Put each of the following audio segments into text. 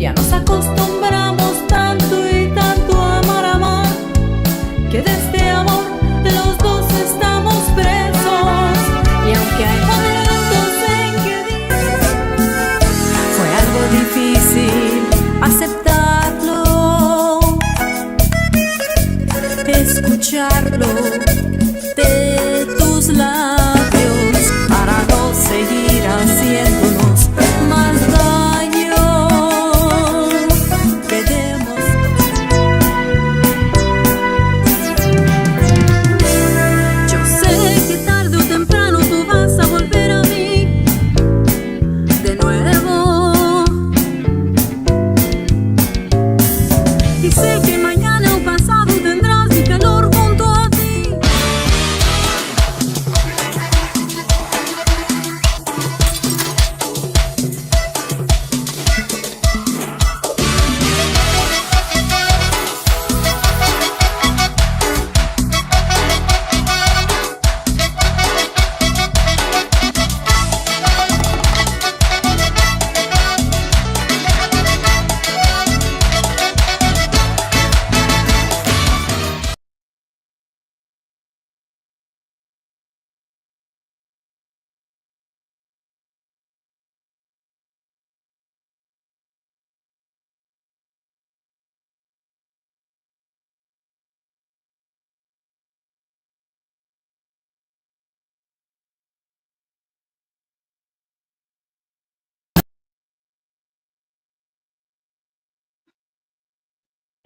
Ya nos acostumbramos tanto y tanto a amar, que de este amor los dos estamos presos. Y aunque hay momentos en que fue algo difícil aceptarlo, escucharlo de tus labios para no seguir haciéndonos más daño. Quedemos. Yo sé que tarde o temprano tú vas a volver a mí de nuevo. Y sé que mañana o pasado tendrás mi calor junto a ti.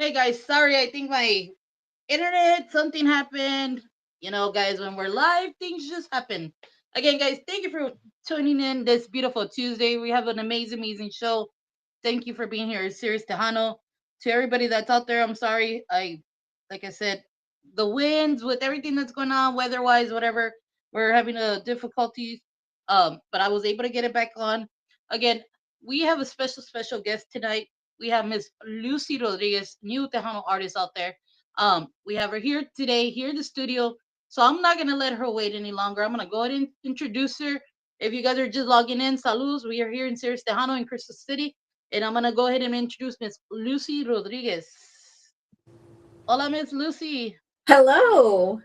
Hey guys, sorry, I think my internet, something happened. You know, guys, when we're live, things just happen. Again, guys, thank you for tuning in this beautiful Tuesday. We have an amazing, amazing show. Thank you for being here, Sirius Tejano. To everybody that's out there, I'm sorry. Like I said, the winds with everything that's going on, weather-wise, whatever, we're having a difficulties. But I was able to get it back on. Again, we have a special, special guest tonight. We have Miss Lucy Rodriguez, new Tejano artist out there. We have her here today, here in the studio. So I'm not gonna let her wait any longer. I'm gonna go ahead and introduce her. If you guys are just logging in, saludos. We are here in Sirius Tejano in Crystal City, and I'm gonna go ahead and introduce Miss Lucy Rodriguez. Hola, Miss Lucy. Hello.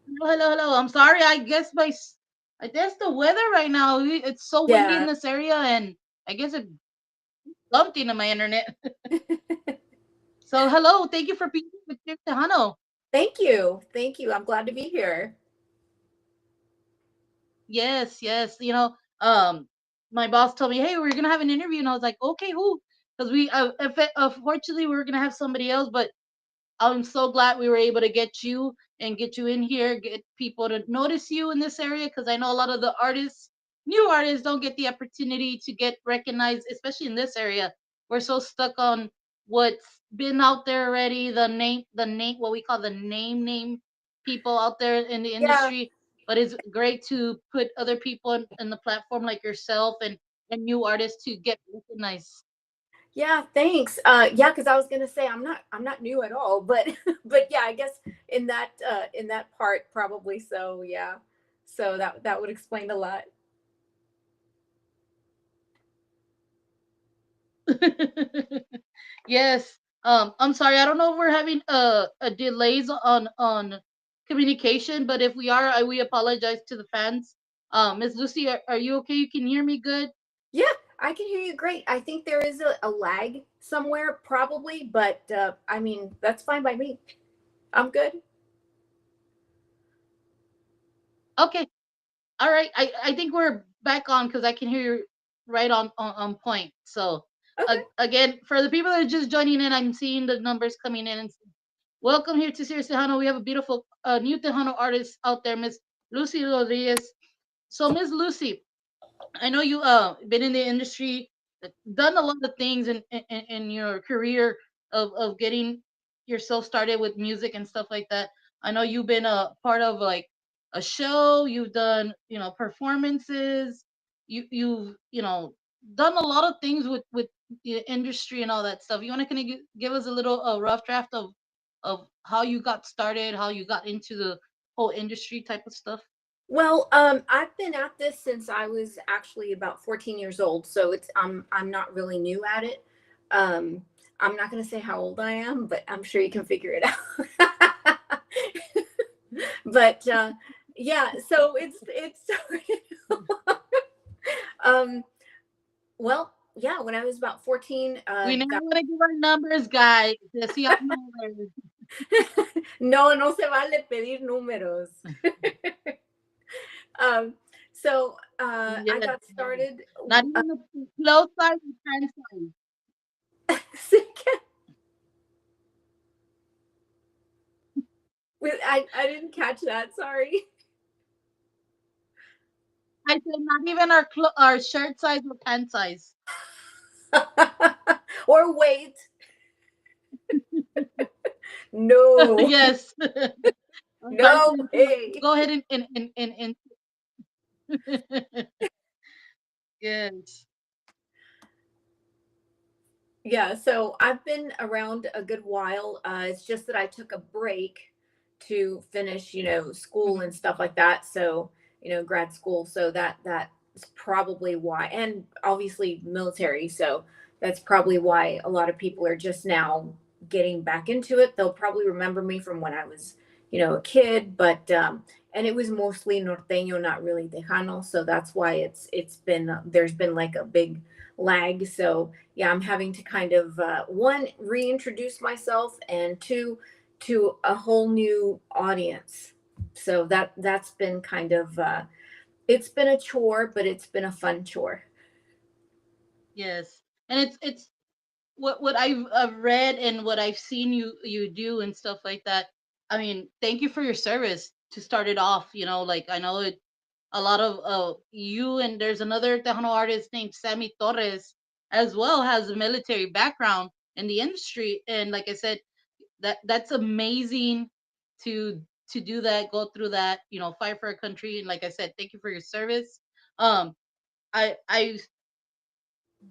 Hello, hello, hello. I'm sorry. I guess the weather right now. It's so windy in Yeah. this area, and I guess it bumped into my internet. So hello, thank you for being with Sirius Tejano. Thank you. Thank you. I'm glad to be here. Yes, yes. My boss told me, "Hey, we're gonna have an interview," and I was like, "Okay, who?" Because unfortunately, we were gonna have somebody else, but I'm so glad we were able to get you and get you in here, get people to notice you in this area. Because I know a lot of the artists, new artists, don't get the opportunity to get recognized, especially in this area. We're so stuck on what's been out there already, what we call the name people out there in the Yeah. industry. But it's great to put other people in the platform like yourself and new artists to get recognized. Yeah, thanks. Yeah, because I was gonna say I'm not new at all, but but yeah, I guess in that part probably so, yeah. So that would explain a lot. Yes. I'm sorry. I don't know if we're having a delays on communication, but if we are, we apologize to the fans. Miss Lucy, are you okay? You can hear me good? Yeah, I can hear you great. I think there is a lag somewhere probably, but I mean that's fine by me. I'm good. Okay. All right. I think we're back on because I can hear you right on point. So Okay. again, for the people that are just joining in, I'm seeing the numbers coming in. And welcome here to Sirius Tejano. We have a beautiful new Tejano artist out there, Miss Lucy Rodriguez. So Miss Lucy, I know you been in the industry, done a lot of things in your career of getting yourself started with music and stuff like that. I know you've been a part of like a show. You've done performances. You've done a lot of things with the industry and all that stuff. You want to kind of give us a little rough draft of how you got started, how you got into the whole industry type of stuff. Well, I've been at this since I was actually about 14 years old, so it's I'm not really new at it. Um, I'm not going to say how old I am, but I'm sure you can figure it out. But yeah, so it's um, well, yeah, when I was about 14, We never got want to give our numbers, guys. Let's see our numbers. no, no se vale pedir números. um, so I Yes. got started. Not even the close size and hand size. I didn't catch that. Sorry. I said not even our shirt size or pant size. Or wait. No, Yes. no way. Go ahead and yes. Yeah, so I've been around a good while. It's just that I took a break to finish, school and Mhm. stuff like that. So, grad school. So that's probably why, and obviously military. So that's probably why a lot of people are just now getting back into it. They'll probably remember me from when I was, a kid, but and it was mostly norteño, not really tejano. So that's why it's been there's been like a big lag. So yeah, I'm having to kind of one reintroduce myself, and two to a whole new audience. So that's been kind of it's been a chore, but it's been a fun chore. Yes. And it's what I've read and what I've seen you do and stuff like that. I mean, thank you for your service to start it off. Like I know it a lot of you and there's another Tejano artist named Sammy Torres as well has a military background in the industry, and like I said, that's amazing to to do that, go through that, fight for a country, and like I said, thank you for your service. Um, I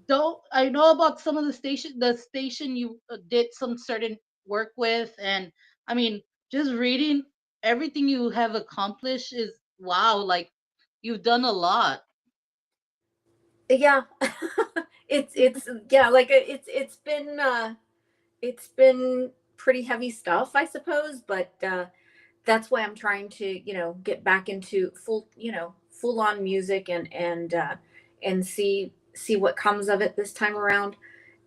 don't I know about some of the station you did some certain work with, and I mean, just reading everything you have accomplished is wow, like you've done a lot. Yeah, it's yeah, like it's been pretty heavy stuff, I suppose, but that's why I'm trying to, get back into full on music, and see what comes of it this time around.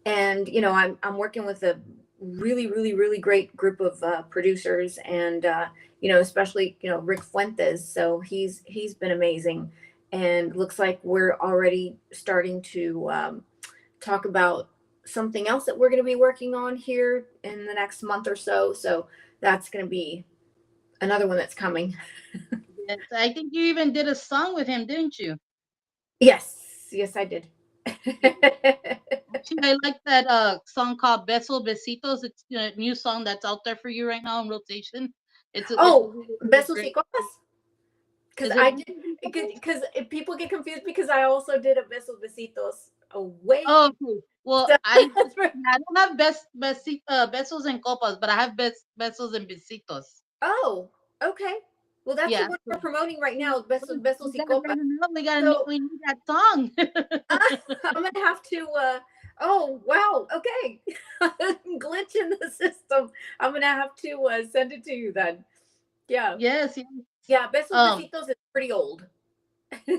And I'm working with a really really really great group of producers, and especially Rick Fuentes. So he's been amazing, and looks like we're already starting to talk about something else that we're going to be working on here in the next month or so. So that's going to be another one that's coming. Yes, I think you even did a song with him, didn't you? Yes, yes, I did. Actually, I like that song called Besos Besitos. It's a new song that's out there for you right now in rotation. It's a Oh, really, really besos y great. copas. Because Is it? I did, because people get confused, because I also did a besos besitos Oh, away. okay. Well, So, I don't have besos and copas, but I have besos and besitos. oh, okay. Well, that's the Yeah. one So we're promoting right we, now, besos we y gotta copas. let them know. So We need that song. I'm gonna have to. Oh wow. Okay. Glitch in the system. I'm gonna have to send it to you then. Yeah. Yes, yes. Yeah. Besos Um. besitos is pretty old.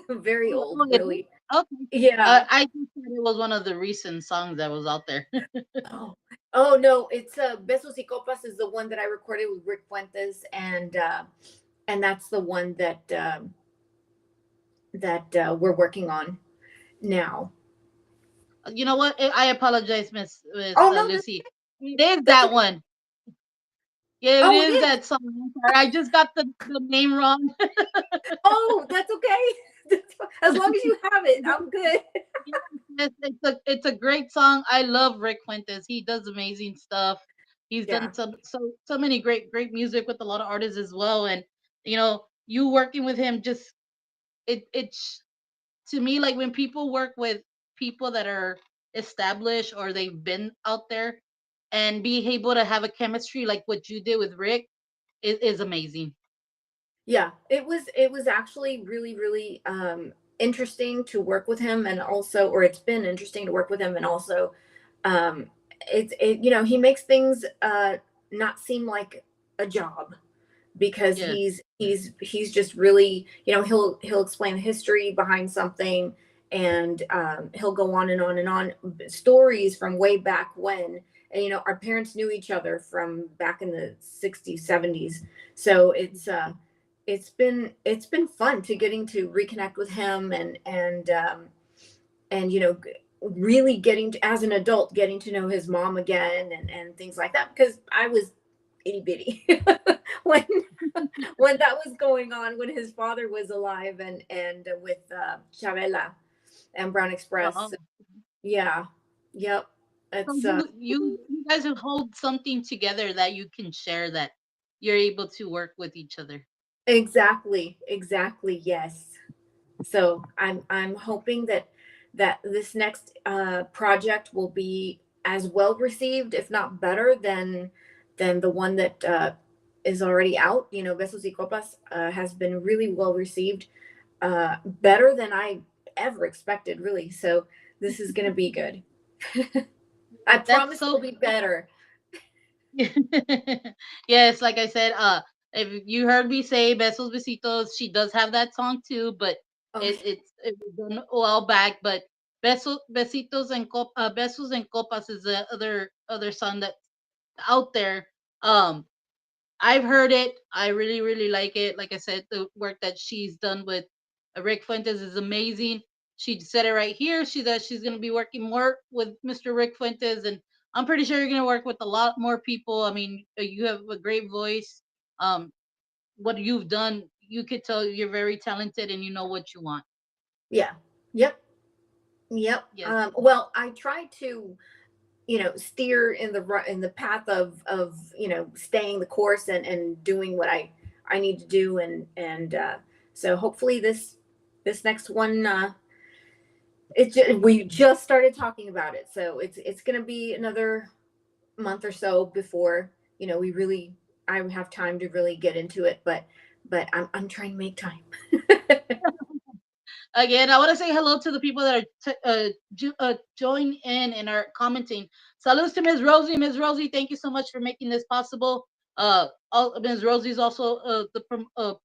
Very old. Oh, it is? Really. Okay. Yeah. I just thought it was one of the recent songs that was out there. Oh. Oh no, it's Besos y Copas is the one that I recorded with Rick Fuentes, and that's the one that we're working on now. You know what? I apologize, Miss Oh no, Lucy. It is that's that okay. one. Yeah, it Oh, it is is. that song. I'm sorry. I just got the name wrong. Oh, that's okay. As long as you have it, I'm good. Yes, yes, it's a great song. I love Rick Fuentes. He does amazing stuff. He's Yeah. done so many great music with a lot of artists as well. And you working with him just it's to me like when people work with people that are established or they've been out there and be able to have a chemistry like what you did with Rick is amazing. Yeah, it was actually really, really interesting to work with him, and also, or it's been interesting to work with him, and also, um, he makes things not seem like a job, because Yes. he's just really, he'll explain the history behind something, and he'll go on and on and on, stories from way back when. And our parents knew each other from back in the 60s, 70s. So it's been fun to getting to reconnect with him, and really getting to, as an adult, getting to know his mom again, and things like that, because I was itty bitty when when that was going on, when his father was alive, and with Chavela and Brown Express. Oh. Yeah, yep. So It's you guys will hold something together that you can share, that you're able to work with each other. exactly, exactly, yes. So I'm hoping that this next project will be as well received, if not better, than the one that is already out. Besos y Copas has been really well received, better than I ever expected, really. So this is gonna be good. I That's promise so it'll be better. yes, like I said, if you heard me say Besos Besitos, she does have that song too, but Oh, it was done a while back. But Besos and Copas is the other song that's out there. Um, I've heard it. I really, really like it. Like I said, the work that she's done with Rick Fuentes is amazing. She said it right here. She said she's going to be working more with Mr. Rick Fuentes, and I'm pretty sure you're going to work with a lot more people. I mean, you have a great voice. Um, what you've done, you could tell you're very talented and you know what you want. yeah. Yep. Yep. Yes. Well, I try to steer in the path of staying the course, and doing what I need to do, and so hopefully this next one, we just started talking about it, so it's going to be another month or so before we really I have time to really get into it, but I'm trying to make time. Again, I want to say hello to the people that are join in and are commenting. Salutes to Ms. Rosie. Ms. Rosie, thank you so much for making this possible. Ms. Rosie is also the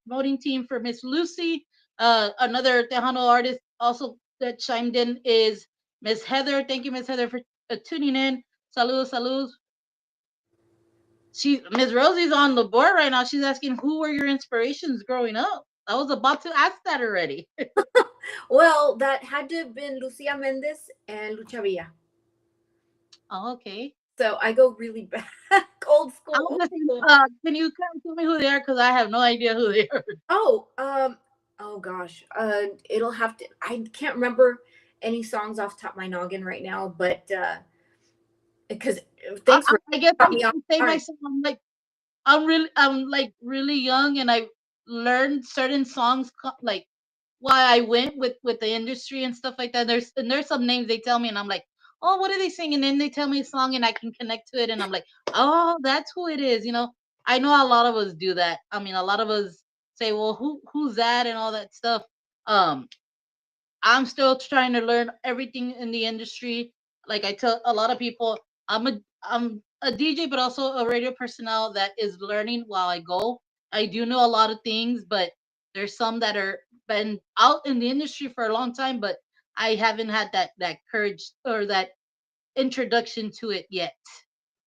promoting team for Miss Lucy. Another Tejano artist also that chimed in is Miss Heather. Thank you, Miss Heather, for tuning in. Saludos, saludos. Miss Rosie's on the board right now. She's asking who were your inspirations growing up. I was about to ask that already. Well, that had to have been Lucia Mendez and Lucha Villa. Oh, okay. So I go really back, old I school, was old just saying, school. can you kind of tell me who they are? Because I have no idea who they are. Oh, oh gosh. It'll have to. I can't remember any songs off the top of my noggin right now, but because thanks for I guess caught I me off can say guard. myself. I'm like really young, and I learned certain songs like why I went with the industry and stuff like that. There's some names they tell me, and I'm like, oh, what are they singing? And then they tell me a song, and I can connect to it, and I'm like, oh, that's who it is. I know a lot of us do that. I mean, a lot of us say, well, who's that and all that stuff. Um, I'm still trying to learn everything in the industry. Like I tell a lot of people, I'm a DJ, but also a radio personnel that is learning while I go. I do know a lot of things, but there's some that are been out in the industry for a long time, but I haven't had that courage or that introduction to it yet.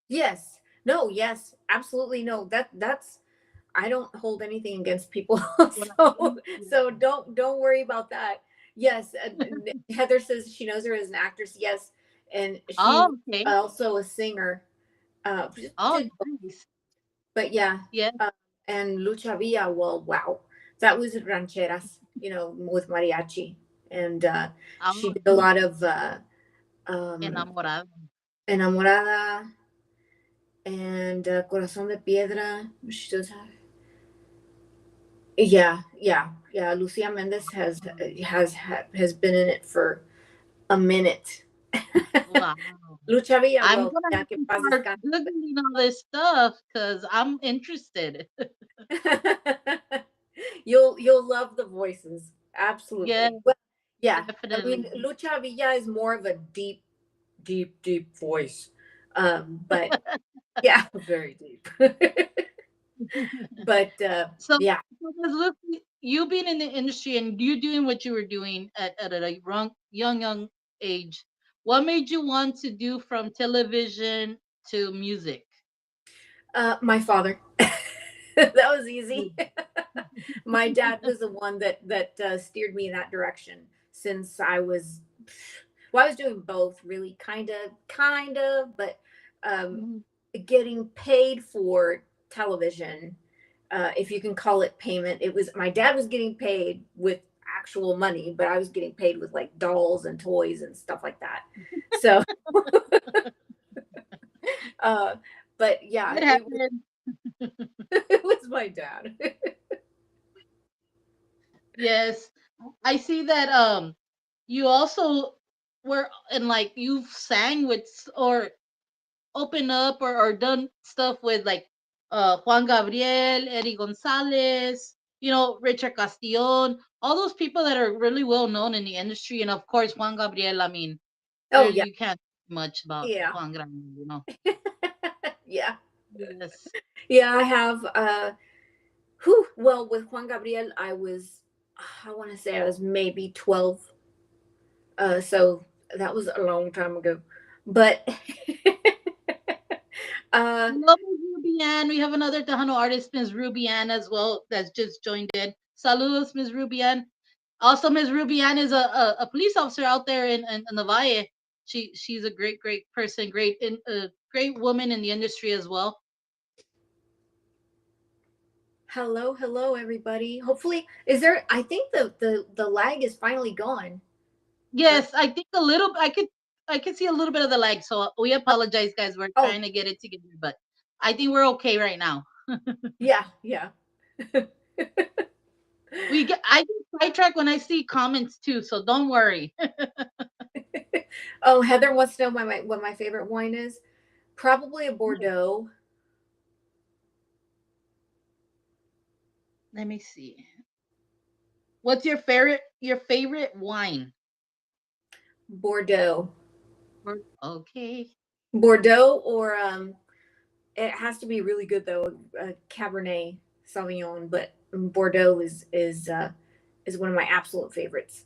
Yes. No. Yes. Absolutely. No. That's. I don't hold anything against people, When so don't worry about that. Yes. Heather says she knows her as an actress. Yes, and she's Oh, okay. also a singer. Oh, nice. But yeah, Yeah. uh, and Lucha Villa, well, wow, that was rancheras, with mariachi, and she Oh, did a lot of um, enamorado. enamorada and corazón de piedra. She does have, yeah, yeah, yeah. Lucia Mendez has been in it for a minute. Wow. Lucha Villa, I'm well, gonna yeah, have que to paz start descanse. googling all this stuff because I'm interested. You'll love the voices. Yeah, Absolutely. Well, yeah. I definitely. mean, Lucha Villa is more of a deep voice. But yeah, very deep. But So, yeah. look, you being in the industry and you doing what you were doing at a young age, what made you want to do from television to music? My father. That was easy. My dad was the one that steered me in that direction since I was, well, I was doing both really, kind of, but um, Mhm. getting paid for television, if you can call it payment. It was, my dad was getting paid with actual money, but I was getting paid with like dolls and toys and stuff like that. So, uh, but yeah, What happened? it was my dad. Yes, I see that. You also were and like you've sang with or open up or done stuff with like Juan Gabriel, Eddie Gonzalez, Richard Castillon, all those people that are really well known in the industry, and of course Juan Gabriel. I mean, there Oh yeah, you can't say much about yeah, Juan Gabriel. yeah, Yes. yeah. I have. Who? Well, with Juan Gabriel, I was. I want to say I was maybe 12. So that was a long time ago. But uh, Hello, Ms. Rubian. We have another Tejano artist, Ms. Rubian, as well, that's just joined in. Saludos, Ms. Rubian. Also, Ms. Rubian is a police officer out there in the Valle. She's a great person, great woman in the industry as well. hello, everybody. Hopefully, is there? I think the lag is finally gone. Or Yes, I think a little. I could see a little bit of the lag, so we apologize, guys. We're oh trying to get it together, but I think we're okay right now. yeah, yeah. I get sidetracked when I see comments too, so don't worry. Oh, Heather wants to know what my favorite wine is. Probably a Bordeaux. Let me see. What's your favorite wine? Bordeaux. Okay. Bordeaux or it has to be really good though. Cabernet Sauvignon, but Bordeaux is one of my absolute favorites.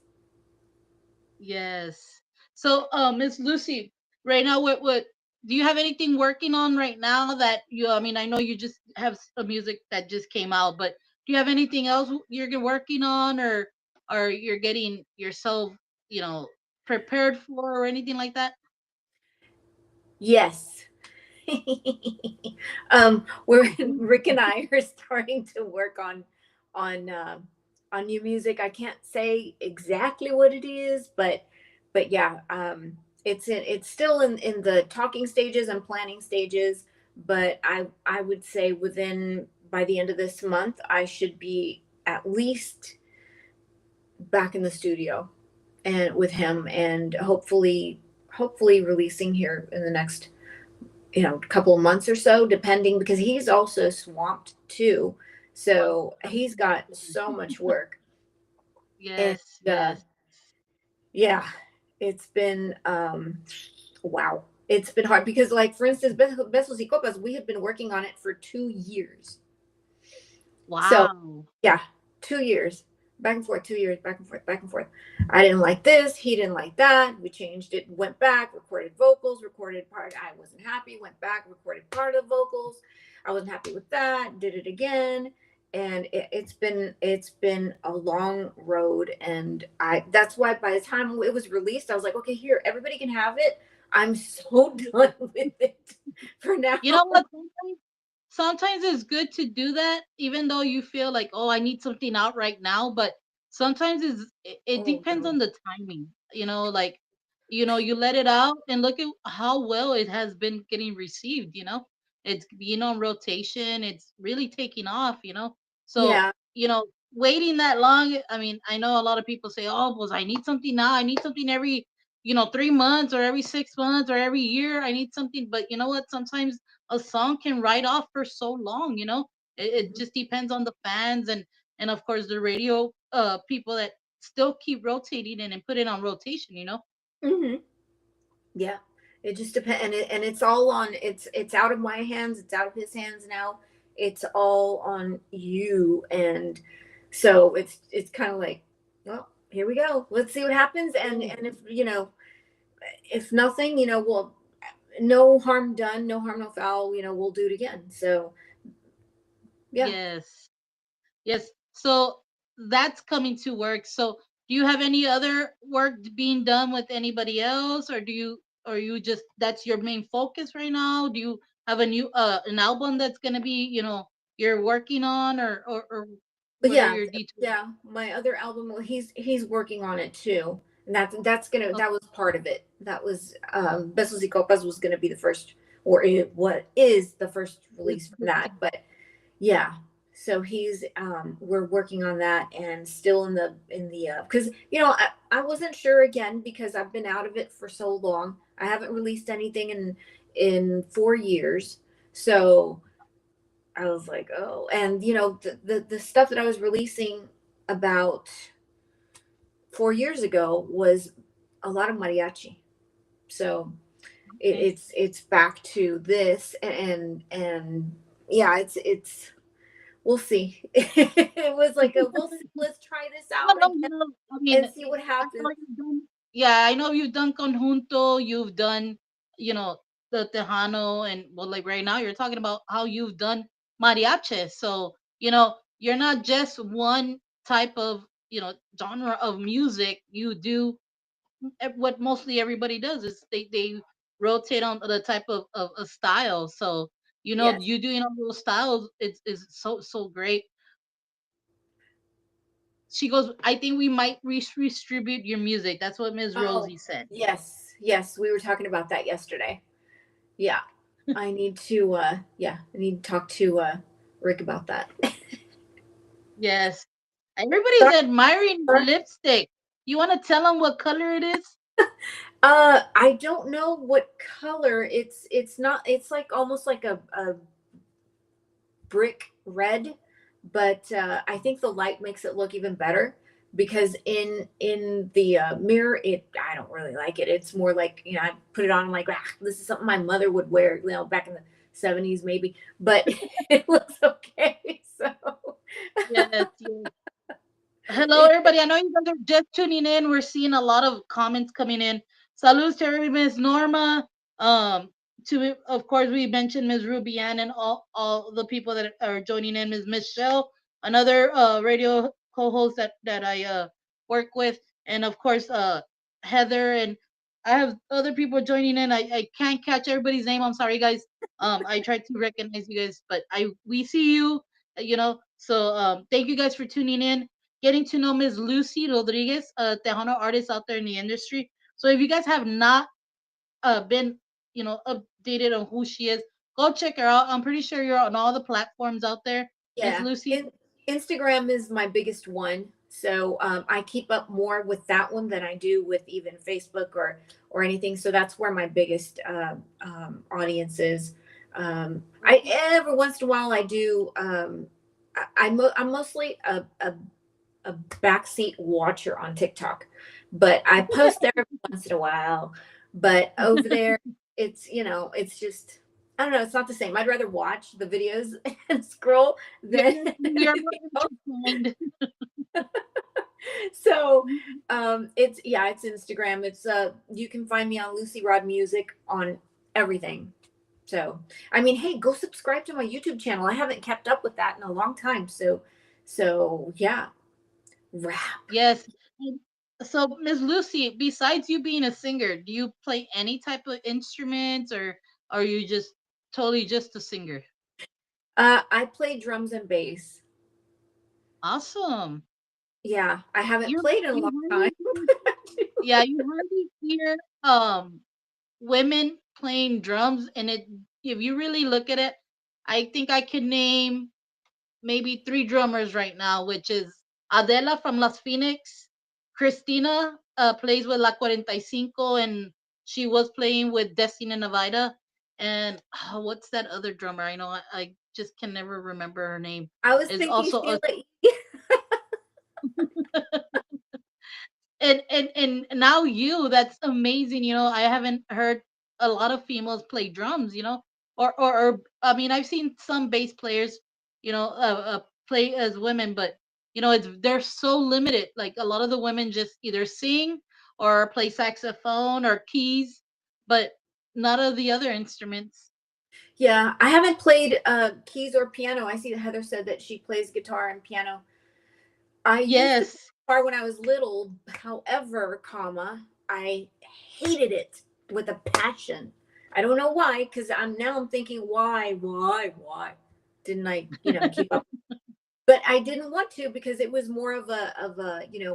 Yes. So, Miss Lucy, right now, what do you have anything working on right now that you? I mean, I know you just have a music that just came out, but do you have anything else you're working on, or you're getting yourself, you know, prepared for, or anything like that? Yes. We're Rick and I are starting to work on new music. I can't say exactly what it is, but yeah, it's still in the talking stages and planning stages. But I would say within by the end of this month, I should be at least back in the studio and with him, and hopefully releasing here in the next couple of months or so, depending, because he's also swamped too. So he's got so much work. And Yes, yes. yeah, it's been wow. It's been hard because, like, for instance, Besos y Copas, we had been working on it for 2 years. So Wow. yeah, 2 years. Back and forth, 2 years, back and forth, back and forth. I didn't like this, he didn't like that. We changed it, went back, recorded vocals, recorded part. I wasn't happy, went back, recorded part of vocals. I wasn't happy with that, did it again. And it's been a long road. And I that's why by the time it was released, I was like, okay, here, everybody can have it. I'm so done with it for now. You know what? Sometimes it's good to do that, even though you feel like, oh, I need something out right now. But sometimes it Oh depends no. on the timing. Like, you let it out and look at how well it has been getting received. It's being on rotation. It's really taking off. So, Yeah. waiting that long. I mean, I know a lot of people say, oh, well, I need something now. I need something every, 3 months or every 6 months or every year. I need something. But you know what? Sometimes a song can ride off for so long. It just depends on the fans, and and of course the radio people that still keep rotating it and put it on rotation, you know. Hmm. Yeah, it just depends, and it's all on. It's out of my hands. It's out of his hands now. It's all on you, and so it's kind of like, well, here we go. Let's see what happens, and if if nothing, well, no harm done, no harm, no foul. We'll do it again. So yeah. Yes. Yes. So that's coming to work. So do you have any other work being done with anybody else, or or you just that's your main focus right now? Do you have a new an album that's gonna be, you're working on, or But what are yeah, your details? yeah, my other album, well, he's working on it too, and that was part of it. That was Besos y Copas was gonna be the first, or what is the first release from that. But yeah, so he's we're working on that, and still in the because I wasn't sure again, because I've been out of it for so long. I haven't released anything in 4 years, so I was like, oh, and the stuff that I was releasing about 4 years ago was a lot of mariachi. So Okay. it's back to this, and yeah, it's we'll see. It was like a we'll see, let's try this No, out no, again I mean, and see what I happens. know you've done, yeah, I know you've done Conjunto, you've done, the Tejano, and well, like right now, you're talking about how you've done mariachi. So, you're not just one type of, genre of music. You do what mostly everybody does is they rotate on the type of style. So, Yes. you doing all those styles, is so great. She goes, I think we might redistribute your music. That's what Ms. Oh, Rosie said. yes, yes, we were talking about that yesterday. Yeah, I need to I need to talk to Rick about that. Yes. Everybody's admiring the lipstick. You want to tell them what color it is? I don't know what color. It's not. It's like almost like a brick red, but I think the light makes it look even better, because in the mirror, I don't really like it. It's more like, I put it on, I'm like, this is something my mother would wear, back in the 70s maybe, but it looks okay. So Yes, yes. Hello, everybody. I know you guys are just tuning in. We're seeing a lot of comments coming in. Salud to everybody, Miss Norma. Of course, we mentioned Ms. Rubian and all the people that are joining in. Ms. Michelle, another radio co-host that I work with, and of course, Heather, and I have other people joining in. I can't catch everybody's name. I'm sorry, guys. I tried to recognize you guys, but we see you. So thank you guys for tuning in, getting to know Ms. Lucy Rodriguez, a Tejano artist out there in the industry. So if you guys have not been, updated on who she is, go check her out. I'm pretty sure you're on all the platforms out there, Ms. yeah, Lucy. Instagram is my biggest one. So I keep up more with that one than I do with even Facebook or anything. So that's where my biggest audience is. I every once in a while I do. I'm mostly a backseat watcher on TikTok, but I post there every once in a while. But over there, it's just, I don't know. It's not the same. I'd rather watch the videos and scroll than You're entertained. so it's Instagram. It's you can find me on Lucy Rod Music on everything. So I mean, hey, go subscribe to my YouTube channel. I haven't kept up with that in a long time. So yeah, rap. Yes. And so, Ms. Lucy, besides you being a singer, do you play any type of instruments, or are you just totally just a singer? I play drums and bass. Awesome. Yeah, I haven't You played in a you long time. hardly yeah, you hardly hear women playing drums, and if you really look at it, I think I could name maybe three drummers right now, which is Adela from Las Phoenix, Christina plays with La 45, and she was playing with Destiny Navida, and what's that other drummer? I know I just can never remember her name. I was Is thinking also a Sheila E. And now that's amazing. I haven't heard a lot of females play drums, or I mean, I've seen some bass players, play as women, but they're so limited. Like a lot of the women just either sing or play saxophone or keys, but none of the other instruments. Yeah, I haven't played keys or piano. I see that Heather said that she plays guitar and piano. I used to play Yes. guitar when I was little. However, I hated it with a passion. I don't know why, because I'm thinking, why didn't I, keep up? But I didn't want to, because it was more of a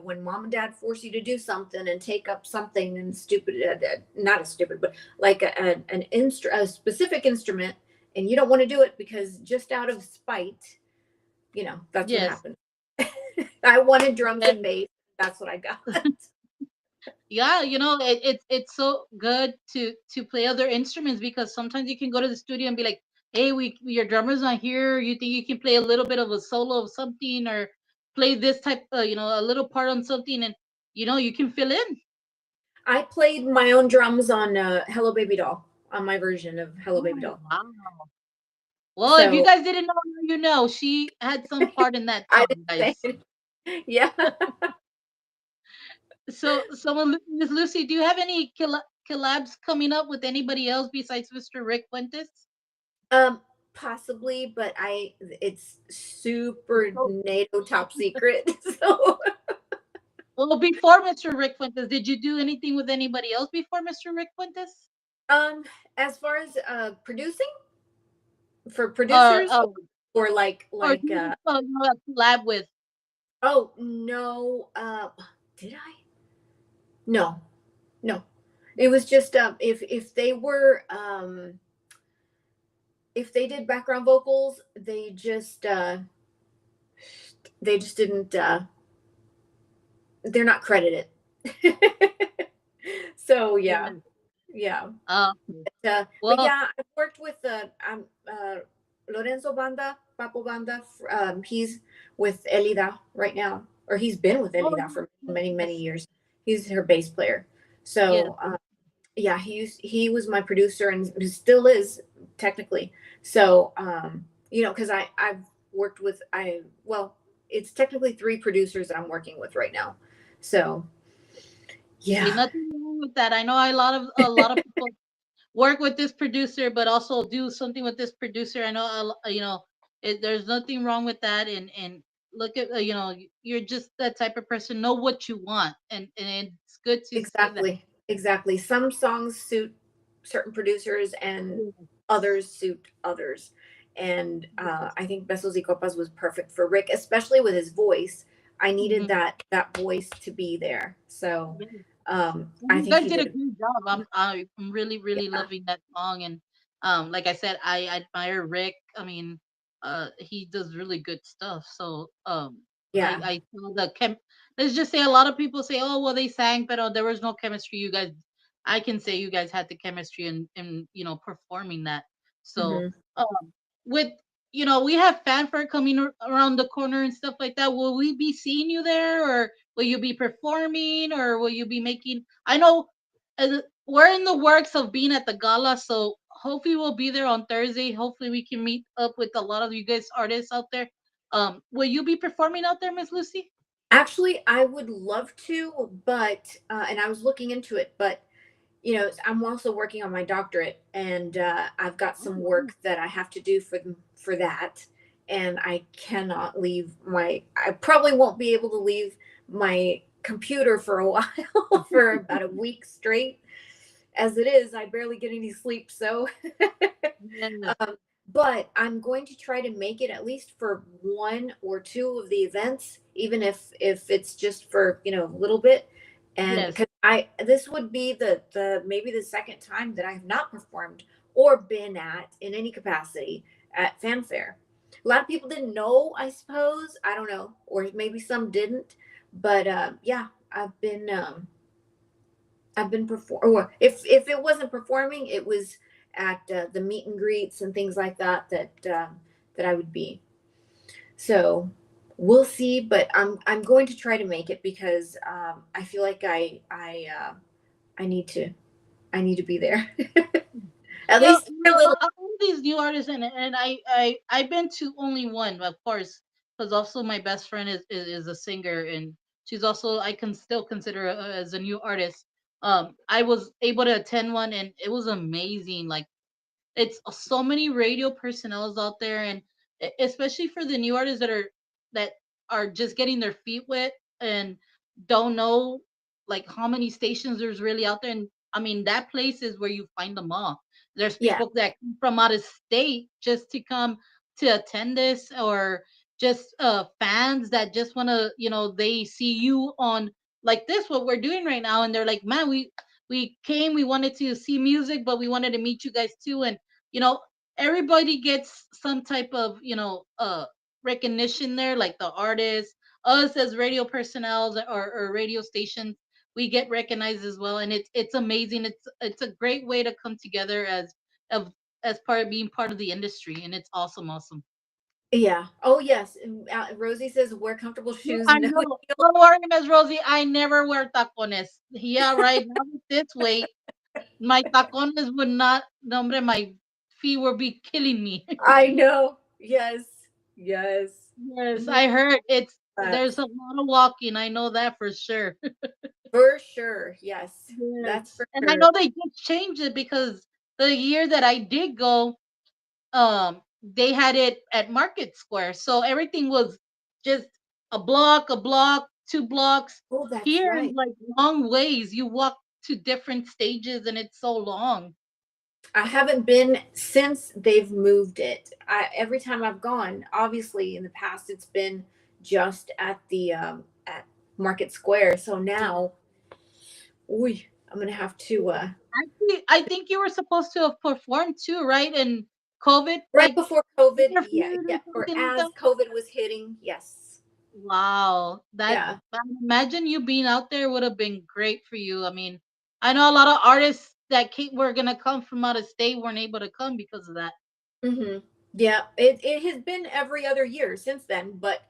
when mom and dad force you to do something and take up something and stupid, not as stupid, but like a specific instrument, and you don't want to do it because just out of spite, that's what Yes. happened. I wanted drums Yeah. and bass. That's what I got. Yeah, it's so good to play other instruments, because sometimes you can go to the studio and be like, hey, your drummer's not here, you think you can play a little bit of a solo of something, or play this type, a little part on something, and you can fill in. I played my own drums on Hello Baby Doll, on my version of Hello Baby Oh, Doll. wow. Well, if you So guys didn't know, she had some part in that I song, didn't guys. say it. Yeah. So Miss Lucy, do you have any collabs coming up with anybody else besides Mr. Rick Fuentes? Possibly, but it's super So, NATO top secret. So well, before Mr. Rick Fuentes, did you do anything with anybody else before Mr. Rick Fuentes? um as far as producing for Or producers, or or do you collab with? oh no, did I? No, no. It was just if they did background vocals, they just didn't they're not credited. So yeah. Yeah. Uh, But well, yeah, I've worked with Lorenzo Banda, Papo Banda. He's with Elida right now, or he's been with oh, Elida for many, many yes, years. He's her bass player. yes. So yeah, he was my producer and still is technically. So because I've worked with it's technically 3 producers that I'm working with right now. So Ain't yeah. nothing wrong with that. I know a lot of people work with this producer, but also do something with this producer. I know, there's nothing wrong with that. And look at, you're just that type of person. Know what you want, and it's good to say that. Exactly. Some songs suit certain producers and others suit others. And I think Besos y Copas was perfect for Rick, especially with his voice. I needed Mhm. that voice to be there. So Yeah. Well, I you think guys he did a did it. great job. I'm really really Yeah. loving that song, and like I said, I admire Rick. I mean, he does really good stuff. So Yeah. I saw the chem. Let's just say a lot of people say, oh well, they sang, but there was no chemistry. You guys, I can say you guys had the chemistry in performing that. So Hmm. with we have fanfare coming around the corner and stuff like that. Will we be seeing you there, or will you be performing, or will you be making? I know we're in the works of being at the gala, so hopefully we'll be there on Thursday. Hopefully we can meet up with a lot of you guys artists out there. Will you be performing out there, Miss Lucy? Actually, I would love to, but and I was looking into it, but I'm also working on my doctorate, and I've got Oh, some wow. work that I have to do for that, and I cannot leave I probably won't be able to leave my computer for a while, for about a week straight. As it is, I barely get any sleep, so Yes, um, but I'm going to try to make it at least for 1 or 2 of the events, even if it's just for a little bit. And yes, because I this would be the maybe the second time that I have not performed or been at in any capacity at fanfare. A lot of people didn't know, I suppose. I don't know, or maybe some didn't. But yeah, I've been perform. Or if it wasn't performing, it was at the meet and greets and things like that that I would be. So we'll see, but I'm going to try to make it because I feel like I need to be there. At Yeah, least a little. all these new artists, and I've been to only one, of course, because also my best friend is a singer, and she's also, I can still consider her as a new artist. I was able to attend one, and it was amazing. Like, it's so many radio personnel out there, and especially for the new artists that are just getting their feet wet and don't know like how many stations there's really out there. And I mean, that place is where you find them all. There's Yeah, people that come from out of state just to come to attend this, or just fans that just want to, they see you on like this, what we're doing right now, and they're like, man, we came, we wanted to see music, but we wanted to meet you guys too. And you know everybody gets some type of recognition there, like the artists, us as radio personnel, or radio stations, we get recognized as well. And it's amazing. It's a great way to come together of as part of being part of the industry, and it's awesome, awesome. yeah. Oh yes. And, Rosie says wear comfortable Yeah, shoes. I No know. heel. Don't worry, Miss Rosie, I never wear tacones. Yeah, right now with this weight, my tacones would not, no, hombre, my feet would be killing me. I know. Yes. Yes. Yes, Mhm. I heard there's That's a lot of walking. I know that for sure. for sure. Yes. That's Yes. for And I sure. know they just changed it because the year that I did go, they had it at Market Square. So everything was just a block, 2 blocks. Oh, that's Here is right. like long ways. You walk to different stages and it's so long. I haven't been since they've moved it. Every time I've gone, obviously in the past it's been just at the at Market Square. So now, we I'm gonna have to Actually, I think you were supposed to have performed too, right? And COVID right like before COVID. Yeah, interfered or yeah. Or something like as that. COVID was hitting. Yes. Wow, that Yeah. imagine you being out there would have been great for you. I mean, I know a lot of artists that were gonna come from out of state weren't able to come because of that. Hmm. Yeah. It has been every other year since then, but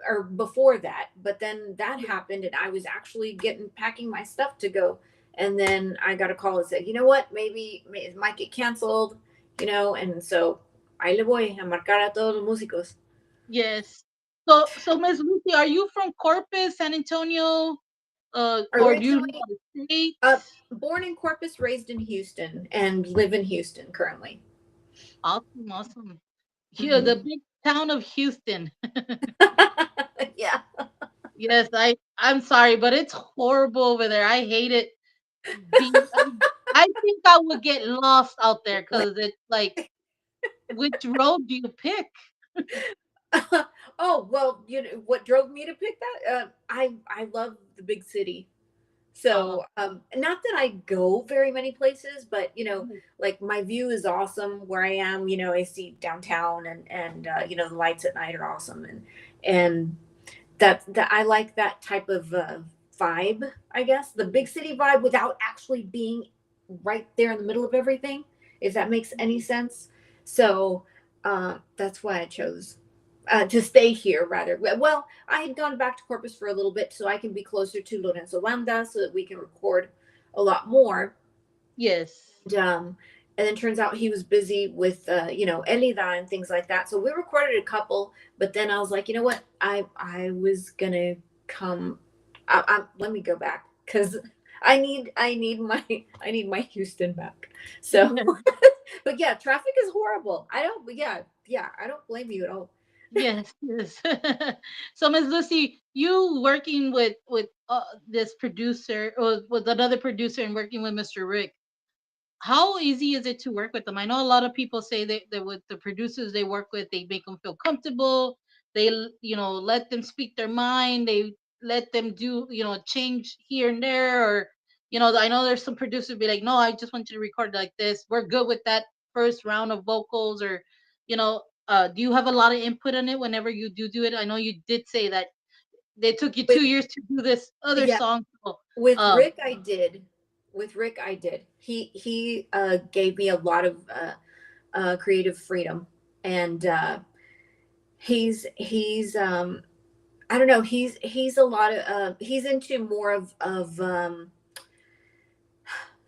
or before that. But then that happened, and I was actually getting packing my stuff to go, and then I got a call and said, you know what, maybe it might get canceled, and so ahí le voy a marcar a todos los músicos. Yes. So Miss Lucy, are you from Corpus, San Antonio, or do you live Originally, out of state? born in Corpus, raised in Houston, and live in Houston currently. Awesome, awesome. Here, the Hmm. big town of Houston. Yeah. Yes, I'm sorry, but it's horrible over there. I hate it. Being, I think I would get lost out there because it's like, which road do you pick? Oh well, what drove me to pick that? I love the big city. Uh, So, not that I go very many places, but like my view is awesome where I am. I see downtown, and the lights at night are awesome, and that I like that type of vibe. I guess the big city vibe without actually being right there in the middle of everything, if that makes any sense. So, that's why I chose to stay here rather. Well, I had gone back to Corpus for a little bit so I can be closer to Lorenzo Landa so that we can record a lot more. yes. And then turns out he was busy with Elida and things like that. So we recorded a couple, but then I was like, you know what? I was gonna come. Let me go back because I need my Houston back. So, but yeah, traffic is horrible. I don't. Yeah, I don't blame you at all. Yes, yes. So, Miss Lucy, you working with this producer, or with another producer, and working with Mr. Rick, how easy is it to work with them? I know a lot of people say that with the producers they work with, they make them feel comfortable. They, let them speak their mind. They let them do, change here and there, or, I know there's some producers be like, no, I just want you to record like this. We're good with that first round of vocals, or, do you have a lot of input on it whenever you do it? I know you did say that they took you With 2 years to do this other yeah, song. So, with um, Rick I did. With Rick I did. He gave me a lot of creative freedom, and he's I don't know. He's a lot of he's into more of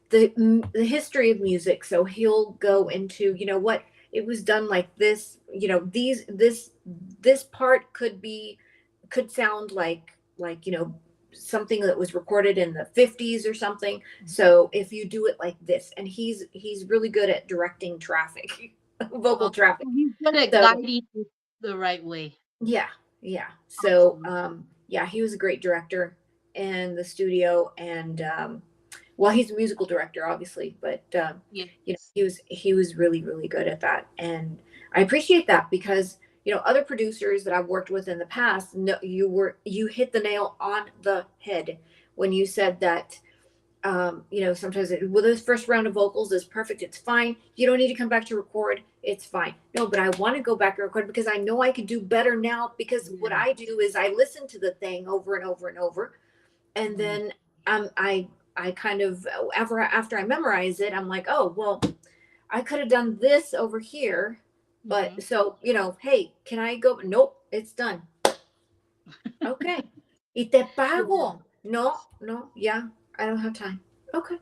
the history of music. So he'll go into, you know what, it was done like this. You know, this part could sound like, you know, something that was recorded in the 50s or something. So if you do it like this, and he's really good at directing traffic, vocal Oh, traffic. he's good at So guiding you the right way. yeah, yeah. So Awesome. yeah, he was a great director in the studio, and well, he's a musical director, obviously, but you know, Yes. he was really good at that, and I appreciate that because, you know, other producers that I've worked with in the past, no, you hit the nail on the head when you said that. You know, sometimes well, this first round of vocals is perfect. It's fine. You don't need to come back to record. It's fine. No, but I want to go back and record because I know I could do better now. Because what Yeah. I do is I listen to the thing over and over and over, and Mhm. then I kind of after I memorize it, I'm like, oh well, I could have done this over here, but Mhm. so, you know, hey, can I go? Nope, it's done. Okay, y te Yeah. pago. No, no, yeah, I don't have time. Okay,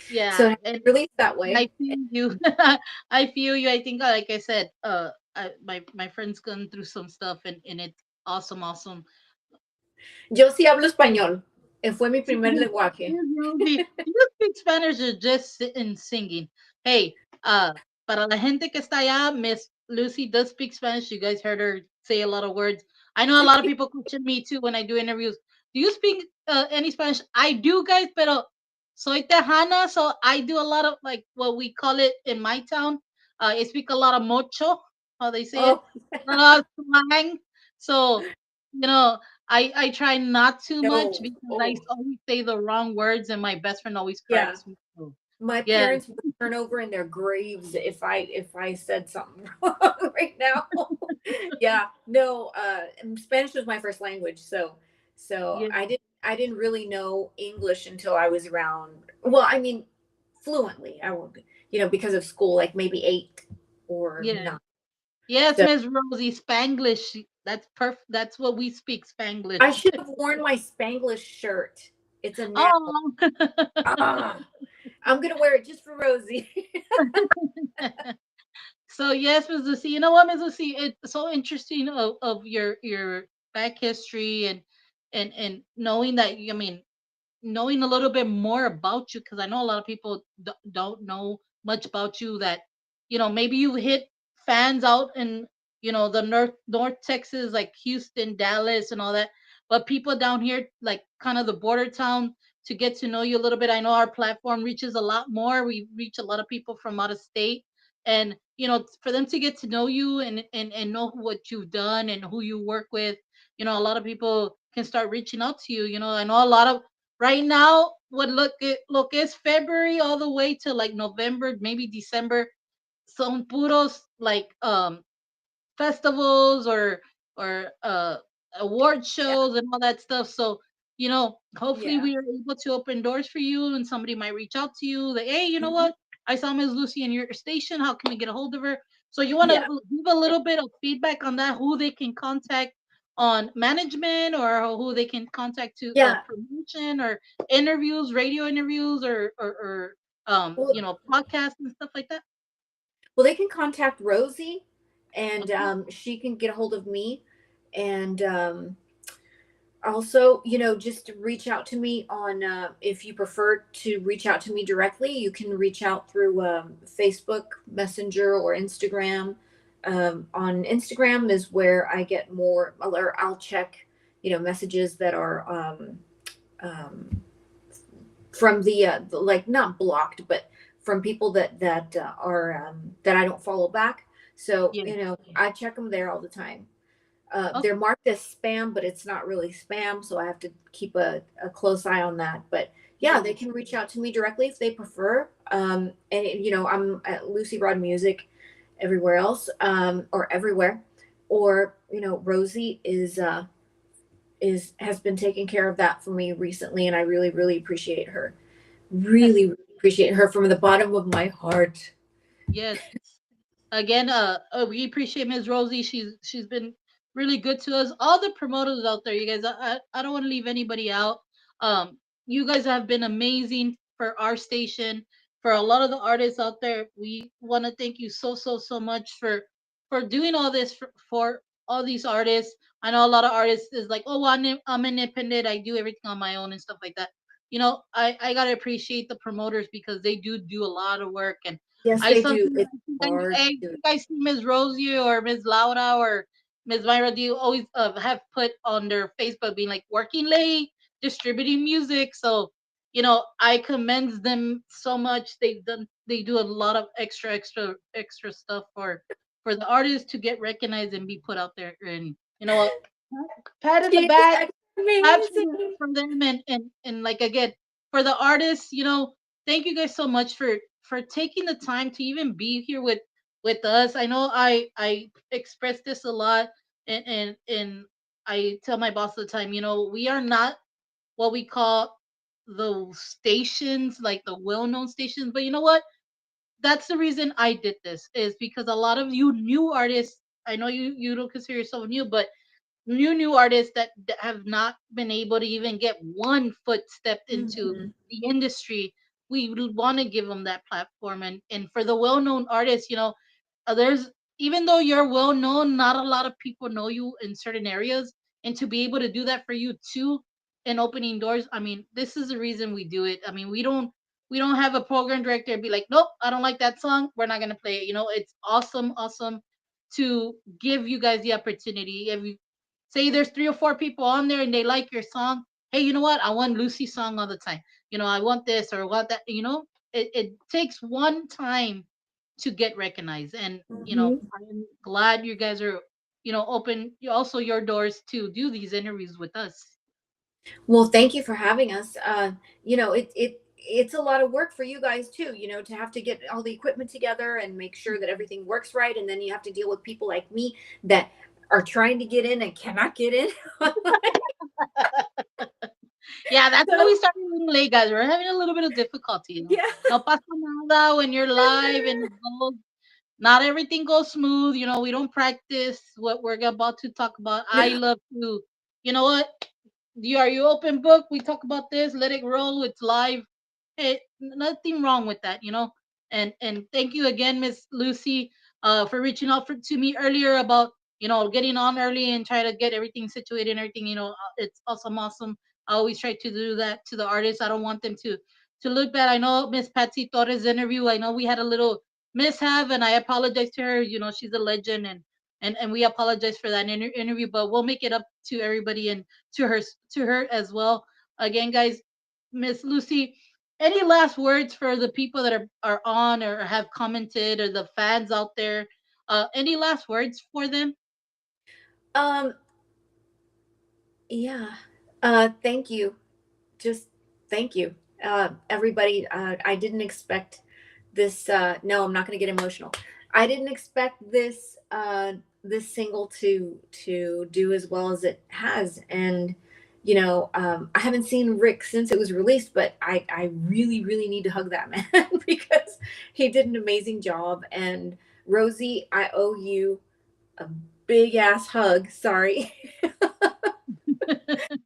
so Yeah. I And release that way. I feel you. I feel you. I think, like I said, my friend's gone through some stuff, and it's awesome, awesome. Yo sí hablo español. Fue mi Sí, primer lenguaje. yes, Rosie. You speak Spanish or just sitting singing? Hey, para la gente que está allá, Miss Lucy does speak Spanish. You guys heard her say a lot of words. I know a lot of people question me too when I do interviews. Do you speak any Spanish? I do, guys, pero soy tejana, so I do a lot of like what we call it in my town. I speak a lot of mocho, how they say it, Oh, a lot of slang. So, you know, I try not too much no. because I Oh, always say the wrong words, and my best friend always yeah. corrects me. So, My yeah. parents would turn over in their graves if I said something wrong right now. Yeah. No, Spanish was my first language, so Yeah. I didn't really know English until I was around, well, I mean, fluently. I won't, you know, because of school, like maybe 8 or Yeah. 9. Yes, So Miss Rosie, Spanglish. That's perfect. That's what we speak, I Spanglish. should have worn my Spanglish shirt. It's a natural. Oh. Ah, I'm gonna wear it just for Rosie. So yes, Ms. Lucy. You know what, Ms. Lucy? It's so interesting of your back history and knowing that. I mean, knowing a little bit more about you, because I know a lot of people don't know much about you, that maybe you hit fans out in the North Texas, like Houston, Dallas, and all that, but people down here, like kind of the border town, to get to know you a little bit. I know our platform reaches a lot more. We reach a lot of people from out of state, and for them to get to know you and know what you've done and who you work with. A lot of people can start reaching out to you. I know a lot of right now, what look is February all the way to like November, maybe December, son puros like festivals or award Yeah, shows and all that stuff. So, hopefully yeah. we are able to open doors for you, and somebody might reach out to you that, hey, you know Mhm. what? I saw Ms. Lucy in your station. How can we get a hold of her? So you want to Yeah, give a little bit of feedback on that, who they can contact on management, or who they can contact to yeah. promotion or interviews, radio interviews, or Well, podcasts and stuff like that. well, they can contact Rosie, and Okay. she can get a hold of me, and also, you know, just to reach out to me on, if you prefer to reach out to me directly, you can reach out through Facebook Messenger or Instagram. On Instagram is where I get more, or I'll check, you know, messages that are um, from like not blocked, but from people that are that I don't follow back. So, Yeah. you know, I check them there all the time. They're Okay. marked as spam, but it's not really spam, so I have to keep a close eye on that. But yeah, they Yeah. can reach out to me directly if they prefer. And you know, I'm at Lucy Rod Music everywhere else, or everywhere. Or, you know, Rosie is has been taking care of that for me recently, and I really appreciate her. Yes. Really appreciate her from the bottom of my heart. Yes. Again, we appreciate Ms. Rosie. She's been really good to us. All the promoters out there, you guys, I don't want to leave anybody out. Um, you guys have been amazing for our station, for a lot of the artists out there. We want to thank you so much for doing all this for all these artists. I know a lot of artists is like, oh, well, I'm independent. I do everything on my own and stuff like that. I gotta appreciate the promoters because they do a lot of work. And Yes, I they do. sometimes It's think, hard hey, to do you it. guys see Ms. Rosie or Ms. Laura or Ms. Myra, do you always have put on their Facebook being like working late, distributing music? So, I commend them so much. They do a lot of extra stuff for the artists to get recognized and be put out there. And you know what? Pat in the She is back, claps amazing. from them. And like again, for the artists, thank you guys so much for taking the time to even be here with us. I know I express this a lot, and I tell my boss all the time, we are not what we call the stations, like the well-known stations. But you know what? That's the reason I did this, is because a lot of you new artists, I know you don't consider yourself new, but new artists that have not been able to even get one foot stepped into Mhm. the industry, we want to give them that platform. And for the well-known artists, there's, even though you're well known, not a lot of people know you in certain areas. And to be able to do that for you too, and opening doors, I mean, this is the reason we do it. I mean, we don't have a program director be like, nope, I don't like that song, we're not going to play it. It's awesome to give you guys the opportunity. If you say there's 3 or 4 people on there and they like your song, hey, you know what, I want Lucy's song all the time. I want this or want that. It takes one time to get recognized. And Mhm. I'm glad you guys are open also your doors to do these interviews with us. Well, thank you for having us. It's a lot of work for you guys too, to have to get all the equipment together and make sure that everything works right. And then you have to deal with people like me that are trying to get in and cannot get in. Yeah, that's why So we started running late, guys. We're having a little bit of difficulty. yeah. No pasa nada when you're live and it goes. Not everything goes smooth. We don't practice what we're about to talk about. I No. love to, you know what? Are you open book? We talk about this. Let it roll. It's live. Hey, nothing wrong with that. And thank you again, Miss Lucy, for reaching out to me earlier about getting on early and try to get everything situated and everything. It's awesome. I always try to do that to the artists. I don't want them to look bad. I know Miss Patsy Torres' interview. I know we had a little mishap, and I apologize to her. She's a legend, and we apologize for that interview. But we'll make it up to everybody and to her as well. Again, guys, Miss Lucy, any last words for the people that are on or have commented, or the fans out there? Any last words for them? Um, yeah. Thank you. Just thank you. Everybody, I didn't expect this. No, I'm not going to get emotional. I didn't expect this single to do as well as it has. And I haven't seen Rick since it was released, but I really need to hug that man because he did an amazing job. And Rosie, I owe you a big ass hug. Sorry.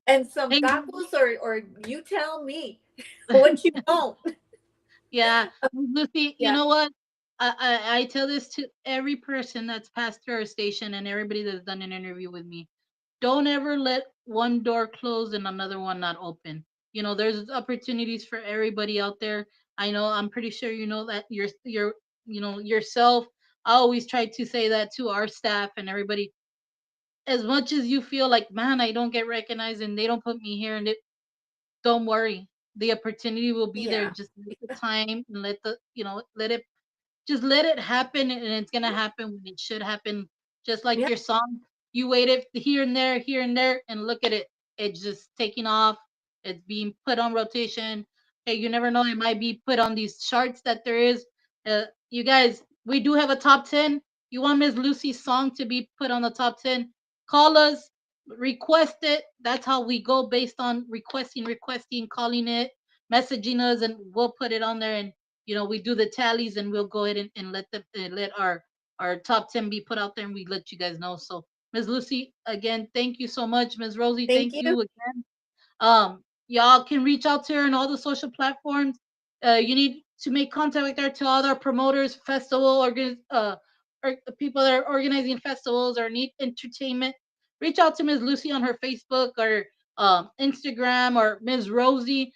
And some Hey, tacos, or you tell me what you want. yeah, Miss Lucy, you Yeah. know what? I tell this to every person that's passed through our station and everybody that's done an interview with me. Don't ever let one door close and another one not open. There's opportunities for everybody out there. I'm pretty sure you know that yourself. I always try to say that to our staff and everybody. As much as you feel like, man, I don't get recognized and they don't put me here, and don't worry. The opportunity will be there. Yeah. Just let the time and let it happen, and it's gonna happen when it should happen. Just like Yeah. your song, you waited here and there, and look at it. It's just taking off. It's being put on rotation. Hey, you never know. It might be put on these charts that there is. You guys, we do have a top 10. You want Miss Lucy's song to be put on the top 10? Call us, request it. That's how we go, based on requesting, calling it, messaging us, and we'll put it on there. And we do the tallies, and we'll go ahead and let our top 10 be put out there, and we let you guys know. So Ms. Lucy, again, thank you so much. Ms. Rosie, Thank thank you. you again. Y'all can reach out to her on all the social platforms. You need to make contact with her to other promoters, or people that are organizing festivals or need entertainment. Reach out to Ms. Lucy on her Facebook or Instagram, or Ms. Rosie.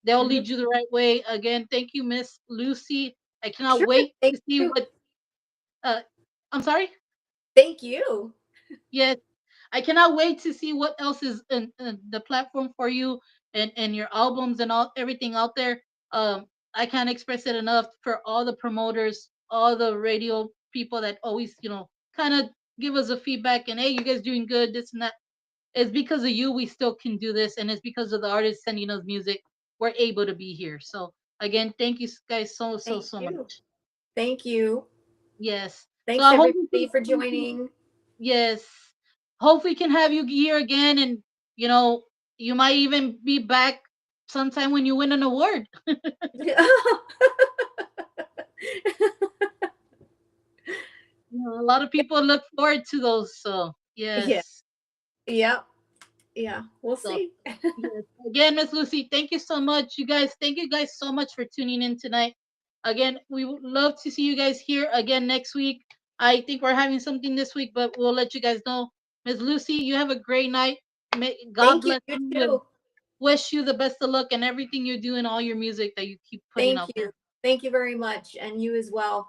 They'll Mhm. lead you the right way. Again, thank you, Miss Lucy. I cannot Sure. wait Thank to see you. what. Uh, I'm sorry. Thank you. Yes, I cannot wait to see what else is in the platform for you, and your albums and all everything out there. I can't express it enough for all the promoters, all the radio people that always, kind of give us a feedback and, hey, you guys doing good, this and that. It's because of you we still can do this, and it's because of the artists sending us music we're able to be here. So again, thank you guys so so Thank so you. much. Thank you. Yes. So Thanks I hope everybody for joining. yes. Hope we can have you here again, and you know, you might even be back sometime when you win an award. A lot of people look forward to those. So Yeah. yes. Yeah. Yeah. We'll So see. yes. Again, Miss Lucy, thank you so much. You guys, thank you guys so much for tuning in tonight. Again, we would love to see you guys here again next week. I think we're having something this week, but we'll let you guys know. Miss Lucy, you have a great night. God Thank you. bless You you, and too. wish you the best of luck and everything you do in all your music that you keep putting Thank out you. there. Thank you very much. And you as well.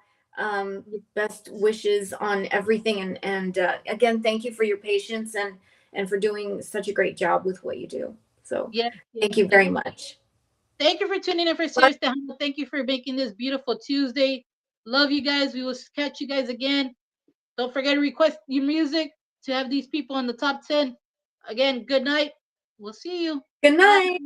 Best wishes on everything. And again, thank you for your patience and for doing such a great job with what you do. So Yes, yes. thank you very much. Thank you for tuning in for Bye. Serious Tejano. Thank you for making this beautiful Tuesday. Love you guys. We will catch you guys again. Don't forget to request your music to have these people in the top 10. Again, good night. We'll see you. Good Bye. night.